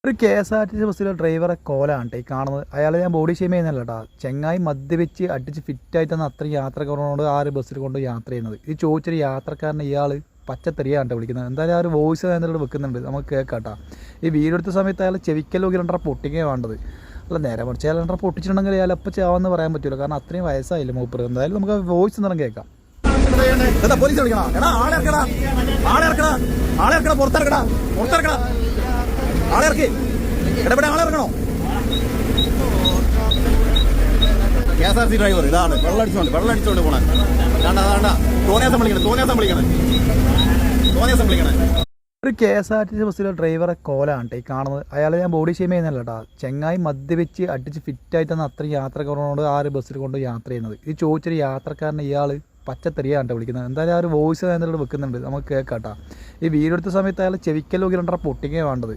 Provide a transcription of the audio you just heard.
ഒരു KSRTC ബസ്സിലെ ഡ്രൈവറെ കോലാണ് കേട്ടോ ഈ കാണുന്നത്. അയാളെ ഞാൻ ബോഡി ഷെയിം ചെയ്യുന്നില്ല കേട്ടോ. ചെങ്ങായി മദ്യപിച്ച് അടിച്ച് ഫിറ്റായിട്ടാണ് അത്രയും യാത്രക്കാരനോട് ആ ഒരു ബസ്സിൽ കൊണ്ട് യാത്ര ചെയ്യുന്നത്. ഇത് ചോദിച്ചൊരു യാത്രക്കാരനെ ഇയാൾ പച്ചത്തെറിയാണ് കേട്ടോ വിളിക്കുന്നത്. എന്തായാലും ആ ഒരു വോയിസ് അതിനോട് വെക്കുന്നുണ്ട്, നമുക്ക് കേൾക്കാം കേട്ടോ. ഈ വീഡിയോ എടുത്ത സമയത്ത് അയാൾ ചെവിക്കലോക്കി രണ്ടര പൊട്ടിക്കുകയാണ് വേണ്ടത്. അല്ല, നേരെ മറിച്ച് അയാൾ രണ്ടര പൊട്ടിച്ചിട്ടുണ്ടെങ്കിൽ അയാൾ എപ്പോൾ ചെയ്യാമെന്ന് പറയാൻ പറ്റില്ല, കാരണം അത്രയും വയസ്സായില്ല മൂപ്പർ. എന്തായാലും നമുക്ക് വോയിസ് എന്തെങ്കിലും കേൾക്കാം. പോലീസ് വിളിക്കണം, എടാ ആളെ ഇറക്കടാ, ആളെ ഇറക്കടാ, ആളെ ഇറക്കടാ, പുറത്തിറക്കടാ, പുറത്തിറക്കടാ, ആളെ ഇറക്കി. എടപെടെ ആളെ ഇറക്കണോ? KSRTC ഡ്രൈവർ ഇതാണ് വെള്ളടിച്ചോണ്ട് പോണേ. വേണ്ട തോന്നിയാസം വിളിക്കണേ. ഒരു KSRTC ബസ്സിലെ ഡ്രൈവറെ കോലാണ് കേട്ടോ ഈ കാണുന്നത്. അയാളെ ഞാൻ ബോഡി ഷെയിം ചെയ്യുന്നില്ല കേട്ടോ. ചെങ്ങായി മദ്യപിച്ച് അടിച്ച് ഫിറ്റായിട്ടാണ് അത്രയും യാത്രക്കാരനോട് ആ ഒരു ബസ്സിൽ കൊണ്ട് യാത്ര ചെയ്യുന്നത്. ഇത് ചോദിച്ചൊരു യാത്രക്കാരനെ ഇയാൾ പച്ചത്തെറിയാണ് കേട്ടോ വിളിക്കുന്നത്. എന്തായാലും ആ ഒരു വോയിസ് അതിനോട് വെക്കുന്നുണ്ട്, നമുക്ക് കേൾക്കാം കേട്ടോ. ഈ വീഡിയോ എടുത്ത സമയത്ത് അയാൾ ചെവിക്കലോക്കി രണ്ടര പൊട്ടിക്കുകയാണ് വേണ്ടത്.